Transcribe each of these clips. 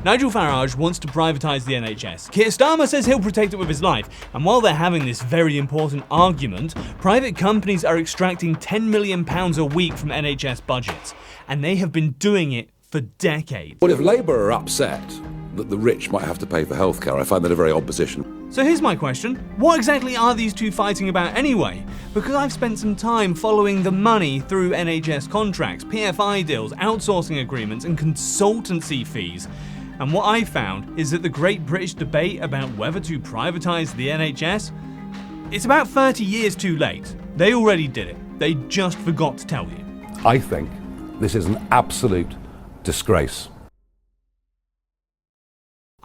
Nigel Farage wants to privatise the NHS. Keir Starmer says he'll protect it with his life. And while they're having this very important argument, private companies are extracting £10 million a week from NHS budgets. And they have been doing it for decades. Well, if Labour are upset that the rich might have to pay for healthcare, I find that a very odd position. So here's my question. What exactly are these two fighting about anyway? Because I've spent some time following the money through NHS contracts, PFI deals, outsourcing agreements, and consultancy fees. And what I found is that the great British debate about whether to privatise the NHS, it's about 30 years too late. They already did it. They just forgot to tell you. I think this is an absolute disgrace.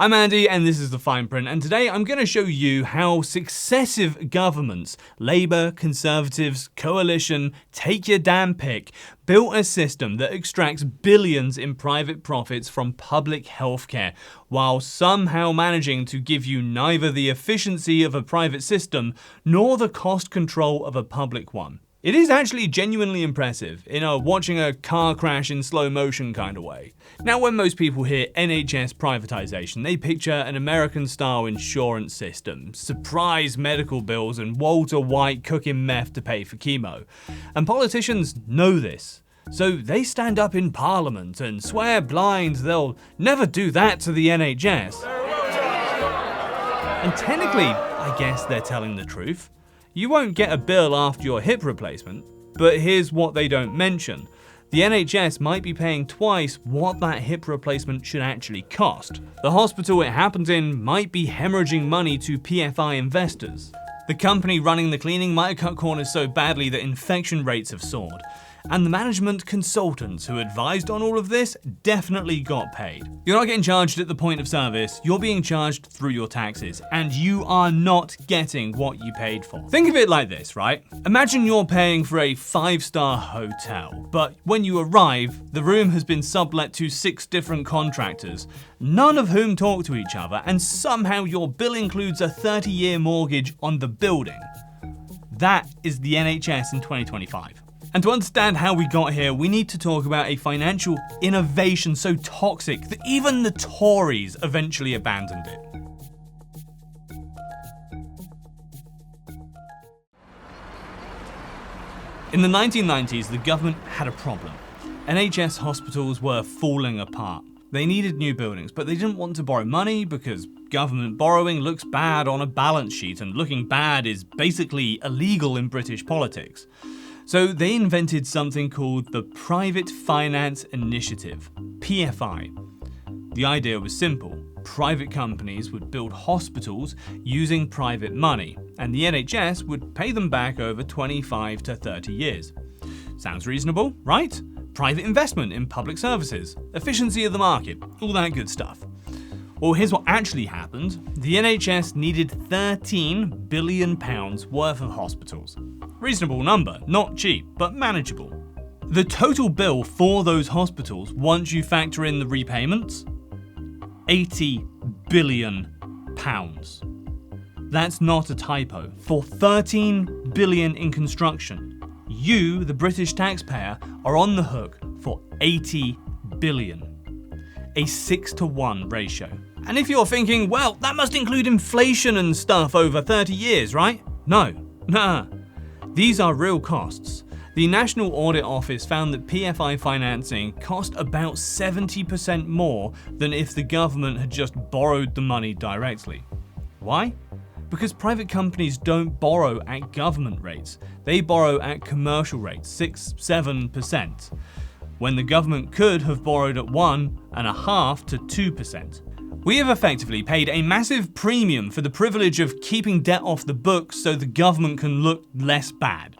I'm Andy and this is The Fine Print, and today I'm going to show you how successive governments, Labour, Conservatives, Coalition, take your damn pick, built a system that extracts billions in private profits from public healthcare, while somehow managing to give you neither the efficiency of a private system nor the cost control of a public one. It is actually genuinely impressive, in a watching a car crash in slow motion kind of way. Now, when most people hear NHS privatisation, they picture an American-style insurance system, surprise medical bills, and Walter White cooking meth to pay for chemo. And politicians know this. So they stand up in Parliament and swear blind they'll never do that to the NHS. And technically, I guess they're telling the truth. You won't get a bill after your hip replacement, but here's what they don't mention. The NHS might be paying twice what that hip replacement should actually cost. The hospital it happens in might be hemorrhaging money to PFI investors. The company running the cleaning might have cut corners so badly that infection rates have soared. And the management consultants who advised on all of this definitely got paid. You're not getting charged at the point of service, you're being charged through your taxes, and you are not getting what you paid for. Think of it like this, right? Imagine you're paying for a 5-star hotel, but when you arrive, the room has been sublet to 6 different contractors, none of whom talk to each other, and somehow your bill includes a 30-year mortgage on the building. That is the NHS in 2025. And to understand how we got here, we need to talk about a financial innovation so toxic that even the Tories eventually abandoned it. In the 1990s, the government had a problem. NHS hospitals were falling apart. They needed new buildings, but they didn't want to borrow money because government borrowing looks bad on a balance sheet, and looking bad is basically illegal in British politics. So they invented something called the Private Finance Initiative, PFI. The idea was simple. Private companies would build hospitals using private money, and the NHS would pay them back over 25 to 30 years. Sounds reasonable, right? Private investment in public services, efficiency of the market, all that good stuff. Well, here's what actually happened. The NHS needed £13 billion worth of hospitals. Reasonable number, not cheap, but manageable. The total bill for those hospitals, once you factor in the repayments, £80 billion. That's not a typo. For $13 billion in construction, you, the British taxpayer, are on the hook for $80 billion. A 6-to-1 ratio. And if you're thinking, well, that must include inflation and stuff over 30 years, right? No, nah. These are real costs. The National Audit Office found that PFI financing cost about 70% more than if the government had just borrowed the money directly. Why? Because private companies don't borrow at government rates. They borrow at commercial rates, 6-7%, when the government could have borrowed at 1.5% to 2%. We have effectively paid a massive premium for the privilege of keeping debt off the books so the government can look less bad.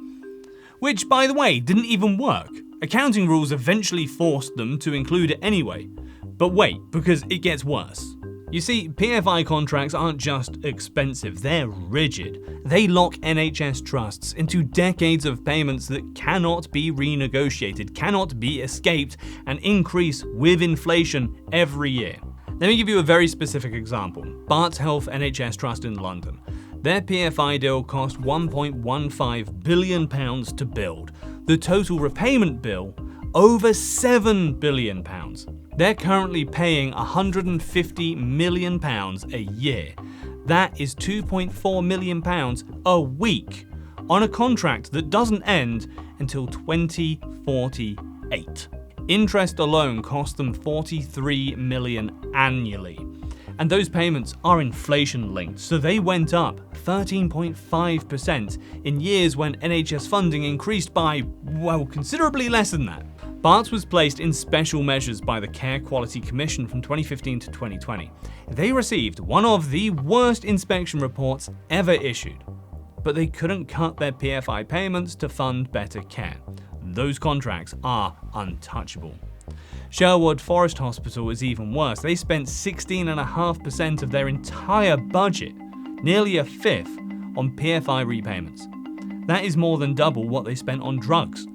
Which, by the way, didn't even work. Accounting rules eventually forced them to include it anyway. But wait, because it gets worse. You see, PFI contracts aren't just expensive, they're rigid. They lock NHS trusts into decades of payments that cannot be renegotiated, cannot be escaped, and increase with inflation every year. Let me give you a very specific example. Barts Health NHS Trust in London. Their PFI deal cost £1.15 billion to build. The total repayment bill, over £7 billion. They're currently paying £150 million a year. That is £2.4 million a week on a contract that doesn't end until 2048. Interest alone cost them $43 million annually. And those payments are inflation linked, so they went up 13.5% in years when NHS funding increased by, well, considerably less than that. Barts was placed in special measures by the Care Quality Commission from 2015 to 2020. They received one of the worst inspection reports ever issued, but they couldn't cut their PFI payments to fund better care. Those contracts are untouchable. Sherwood Forest Hospital is even worse. They spent 16.5% of their entire budget, nearly a fifth, on PFI repayments. That is more than double what they spent on drugs.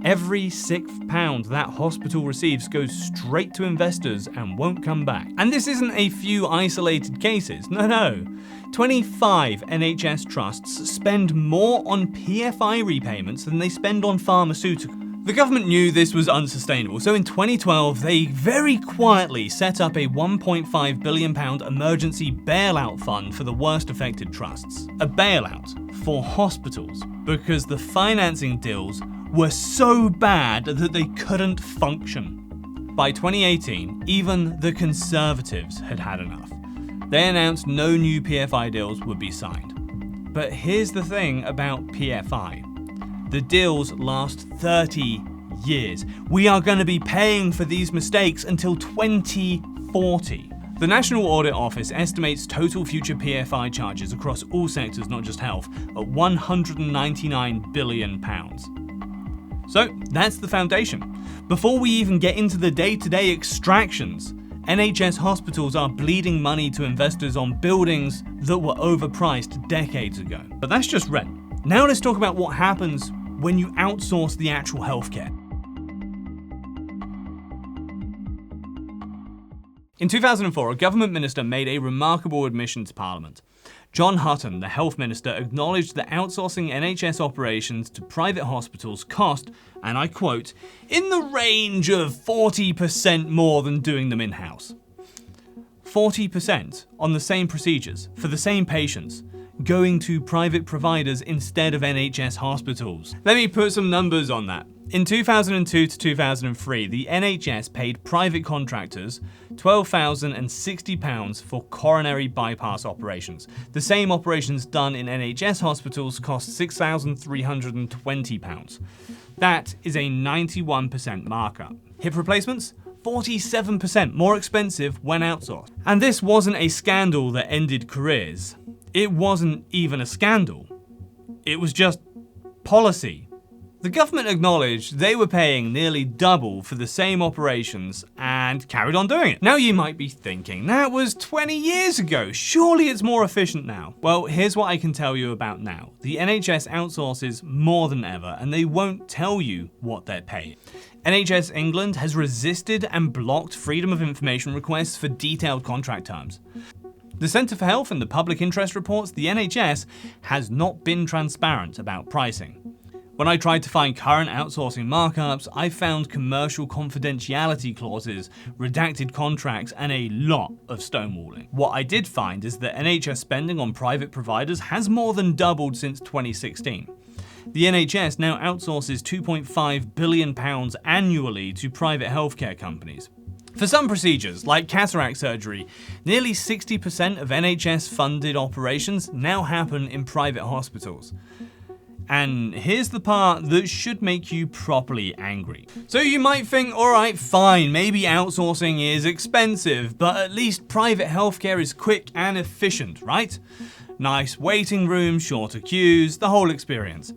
Every £6 that hospital receives goes straight to investors and won't come back. And this isn't a few isolated cases, no. 25 NHS trusts spend more on PFI repayments than they spend on pharmaceuticals. The government knew this was unsustainable, so in 2012 they very quietly set up a £1.5 billion emergency bailout fund for the worst affected trusts. A bailout for hospitals, because the financing deals were so bad that they couldn't function. By 2018, even the Conservatives had had enough. They announced no new PFI deals would be signed. But here's the thing about PFI. The deals last 30 years. We are going to be paying for these mistakes until 2040. The National Audit Office estimates total future PFI charges across all sectors, not just health, at £199 billion. So that's the foundation. Before we even get into the day-to-day extractions, NHS hospitals are bleeding money to investors on buildings that were overpriced decades ago. But that's just rent. Now let's talk about what happens when you outsource the actual healthcare. In 2004, a government minister made a remarkable admission to Parliament. John Hutton, the health minister, acknowledged that outsourcing NHS operations to private hospitals cost, and I quote, in the range of 40% more than doing them in-house. 40% on the same procedures, for the same patients, going to private providers instead of NHS hospitals. Let me put some numbers on that. In 2002 to 2003, the NHS paid private contractors £12,060 for coronary bypass operations. The same operations done in NHS hospitals cost £6,320. That is a 91% markup. Hip replacements? 47% more expensive when outsourced. And this wasn't a scandal that ended careers. It wasn't even a scandal. It was just policy. The government acknowledged they were paying nearly double for the same operations and carried on doing it. Now you might be thinking, that was 20 years ago, surely it's more efficient now. Well, here's what I can tell you about now. The NHS outsources more than ever, and they won't tell you what they're paying. NHS England has resisted and blocked freedom of information requests for detailed contract terms. The Centre for Health and the Public Interest reports the NHS has not been transparent about pricing. When I tried to find current outsourcing markups, I found commercial confidentiality clauses, redacted contracts, and a lot of stonewalling. What I did find is that NHS spending on private providers has more than doubled since 2016. The NHS now outsources £2.5 billion annually to private healthcare companies. For some procedures, like cataract surgery, nearly 60% of NHS-funded operations now happen in private hospitals. And here's the part that should make you properly angry. So you might think, alright, fine, maybe outsourcing is expensive, but at least private healthcare is quick and efficient, right? Nice waiting rooms, shorter queues, the whole experience.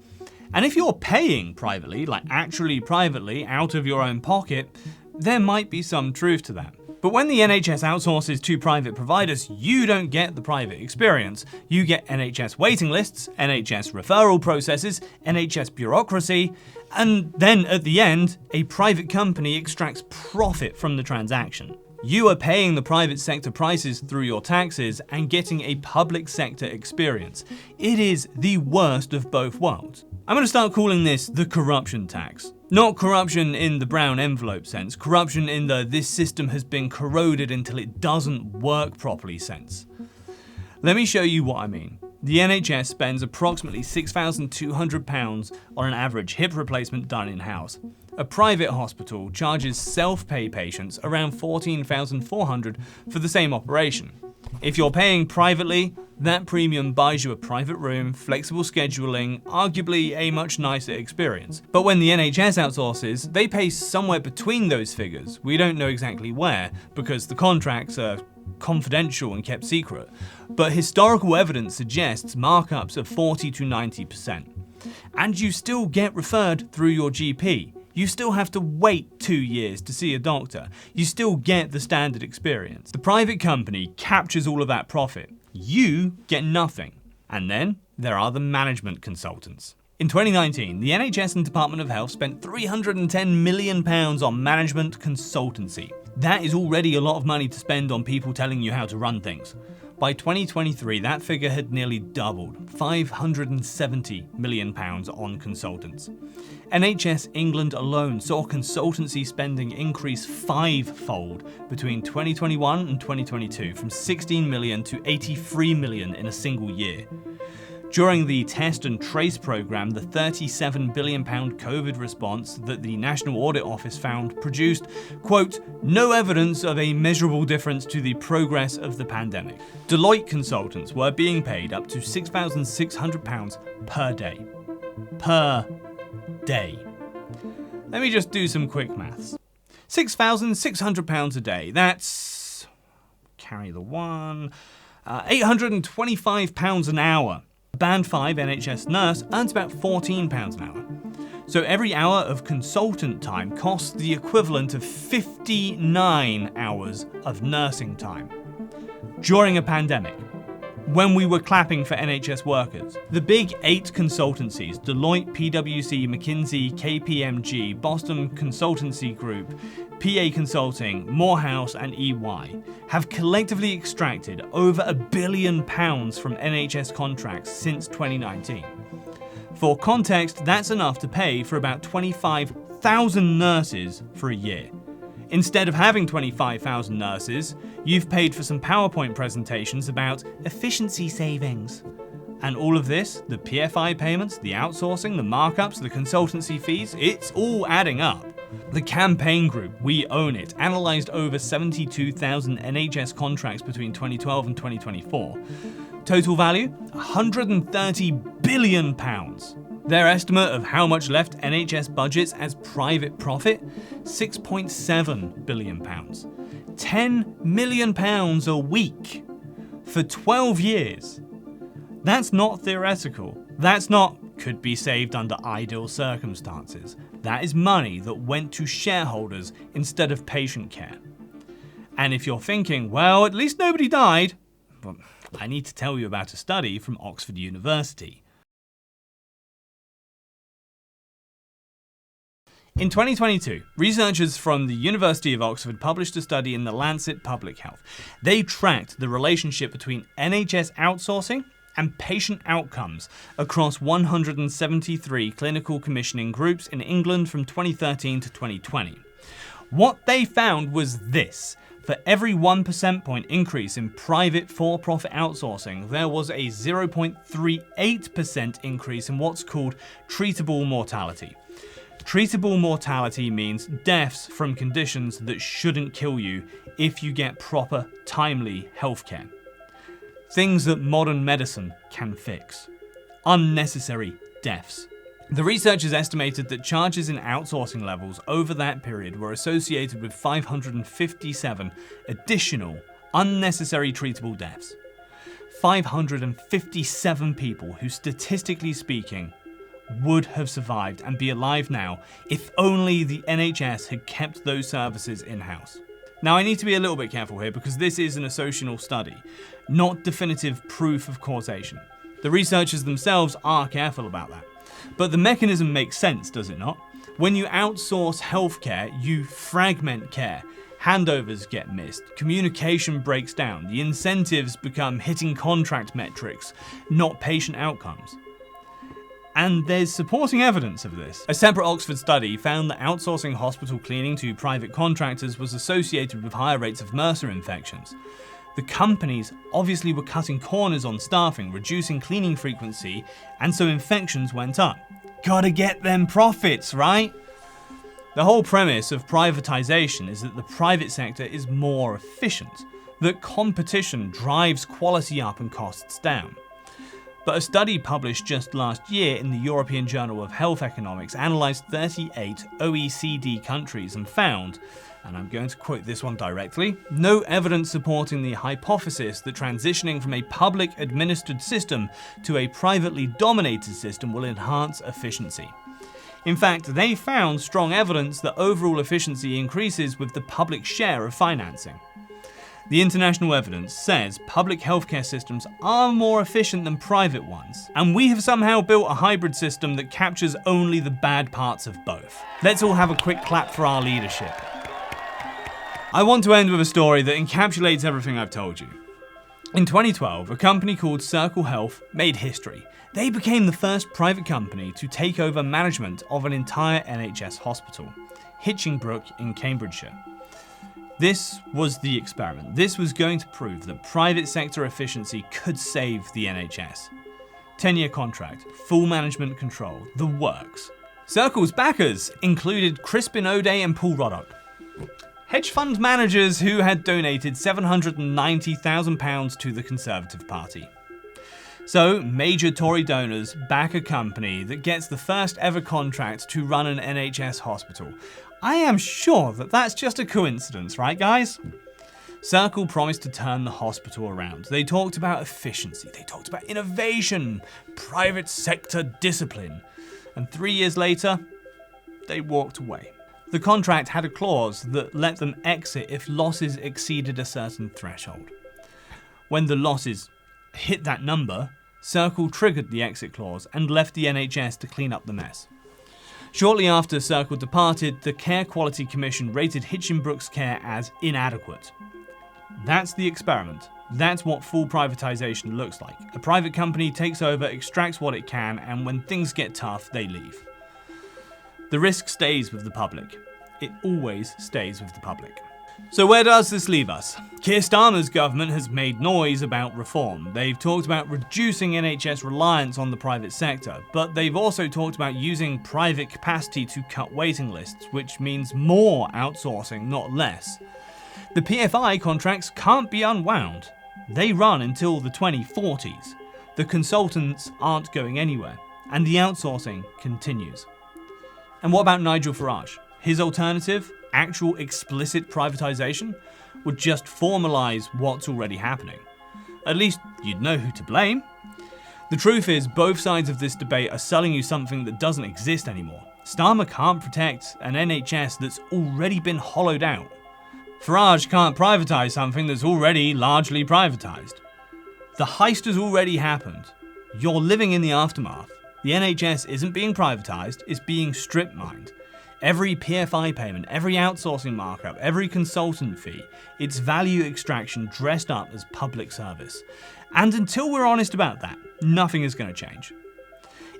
And if you're paying privately, like actually privately, out of your own pocket, there might be some truth to that. But when the NHS outsources to private providers, you don't get the private experience. You get NHS waiting lists, NHS referral processes, NHS bureaucracy, and then at the end, a private company extracts profit from the transaction. You are paying the private sector prices through your taxes and getting a public sector experience. It is the worst of both worlds. I'm going to start calling this the corruption tax. Not corruption in the brown envelope sense, corruption in the this system has been corroded until it doesn't work properly sense. Let me show you what I mean. The NHS spends approximately £6,200 on an average hip replacement done in-house. A private hospital charges self-pay patients around £14,400 for the same operation. If you're paying privately, that premium buys you a private room, flexible scheduling, arguably a much nicer experience. But when the NHS outsources, they pay somewhere between those figures. We don't know exactly where, because the contracts are confidential and kept secret. But historical evidence suggests markups of 40 to 90%. And you still get referred through your GP. You still have to wait 2 years to see a doctor. You still get the standard experience. The private company captures all of that profit. You get nothing. And then there are the management consultants. In 2019, the NHS and Department of Health spent £310 million on management consultancy. That is already a lot of money to spend on people telling you how to run things. By 2023, that figure had nearly doubled, £570 million on consultants. NHS England alone saw consultancy spending increase 5-fold between 2021 and 2022, from 16 million to 83 million in a single year. During the Test and Trace programme, the £37 billion COVID response that the National Audit Office found produced, quote, no evidence of a measurable difference to the progress of the pandemic. Deloitte consultants were being paid up to £6,600 per day. Per day. Let me just do some quick maths. £6,600 a day, that's, carry the one, £825 an hour. A Band 5 NHS nurse earns about £14 an hour. So every hour of consultant time costs the equivalent of 59 hours of nursing time. During a pandemic, when we were clapping for NHS workers, the big 8 consultancies, Deloitte, PwC, McKinsey, KPMG, Boston Consultancy Group, PA Consulting, Morehouse and EY, have collectively extracted over £1 billion from NHS contracts since 2019. For context, that's enough to pay for about 25,000 nurses for a year. Instead of having 25,000 nurses, you've paid for some PowerPoint presentations about efficiency savings. And all of this, the PFI payments, the outsourcing, the markups, the consultancy fees, it's all adding up. The campaign group, We Own It, analysed over 72,000 NHS contracts between 2012 and 2024. Total value, £130 billion. Their estimate of how much left NHS budgets as private profit, £6.7 billion. £10 million a week for 12 years. That's not theoretical. That's not could be saved under ideal circumstances. That is money that went to shareholders instead of patient care. And if you're thinking, well, at least nobody died, well, I need to tell you about a study from Oxford University. In 2022, researchers from the University of Oxford published a study in The Lancet Public Health. They tracked the relationship between NHS outsourcing and patient outcomes across 173 clinical commissioning groups in England from 2013 to 2020. What they found was this. For every 1% point increase in private for-profit outsourcing, there was a 0.38% increase in what's called treatable mortality. Treatable mortality means deaths from conditions that shouldn't kill you if you get proper, timely healthcare. Things that modern medicine can fix. Unnecessary deaths. The researchers estimated that charges in outsourcing levels over that period were associated with 557 additional unnecessary treatable deaths. 557 people who, statistically speaking, would have survived and be alive now if only the NHS had kept those services in-house. Now, I need to be a little bit careful here because this is an associational study, not definitive proof of causation. The researchers themselves are careful about that. But the mechanism makes sense, does it not? When you outsource healthcare, you fragment care. Handovers get missed, communication breaks down, the incentives become hitting contract metrics, not patient outcomes. And there's supporting evidence of this. A separate Oxford study found that outsourcing hospital cleaning to private contractors was associated with higher rates of MRSA infections. The companies obviously were cutting corners on staffing, reducing cleaning frequency, and so infections went up. Gotta get them profits, right? The whole premise of privatization is that the private sector is more efficient, that competition drives quality up and costs down. But a study published just last year in the European Journal of Health Economics analysed 38 OECD countries and found, and I'm going to quote this one directly, no evidence supporting the hypothesis that transitioning from a public administered system to a privately dominated system will enhance efficiency. In fact, they found strong evidence that overall efficiency increases with the public share of financing. The international evidence says public healthcare systems are more efficient than private ones, and we have somehow built a hybrid system that captures only the bad parts of both. Let's all have a quick clap for our leadership. I want to end with a story that encapsulates everything I've told you. In 2012, a company called Circle Health made history. They became the first private company to take over management of an entire NHS hospital, Hitchingbrook in Cambridgeshire. This was the experiment. This was going to prove that private sector efficiency could save the NHS. 10-year contract, full management control, the works. Circle's backers included Crispin O'Day and Paul Roddock, hedge fund managers who had donated £790,000 to the Conservative Party. So, major Tory donors back a company that gets the first ever contract to run an NHS hospital. I am sure that that's just a coincidence, right guys? Circle promised to turn the hospital around. They talked about efficiency, they talked about innovation, private sector discipline. And 3 years later, they walked away. The contract had a clause that let them exit if losses exceeded a certain threshold. When the losses hit that number, Circle triggered the exit clause and left the NHS to clean up the mess. Shortly after Circle departed, the Care Quality Commission rated Hitchinbrook's care as inadequate. That's the experiment. That's what full privatization looks like. A private company takes over, extracts what it can, and when things get tough, they leave. The risk stays with the public. It always stays with the public. So where does this leave us? Keir Starmer's government has made noise about reform. They've talked about reducing NHS reliance on the private sector, but they've also talked about using private capacity to cut waiting lists, which means more outsourcing, not less. The PFI contracts can't be unwound. They run until the 2040s. The consultants aren't going anywhere, and the outsourcing continues. And what about Nigel Farage? His alternative, actual explicit privatization, would just formalise what's already happening. At least you'd know who to blame. The truth is, both sides of this debate are selling you something that doesn't exist anymore. Starmer can't protect an NHS that's already been hollowed out. Farage can't privatise something that's already largely privatised. The heist has already happened. You're living in the aftermath. The NHS isn't being privatised, it's being strip-mined. Every PFI payment, every outsourcing markup, every consultant fee, it's value extraction dressed up as public service. And until we're honest about that, nothing is going to change.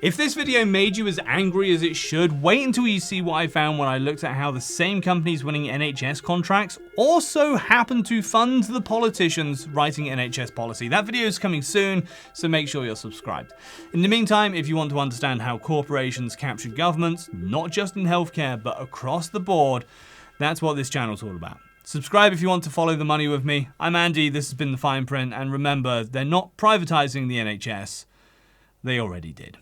If this video made you as angry as it should, wait until you see what I found when I looked at how the same companies winning NHS contracts also happen to fund the politicians writing NHS policy. That video is coming soon, so make sure you're subscribed. In the meantime, if you want to understand how corporations capture governments, not just in healthcare, but across the board, that's what this channel's all about. Subscribe if you want to follow the money with me. I'm Andy, this has been The Fine Print, and remember, they're not privatising the NHS, they already did.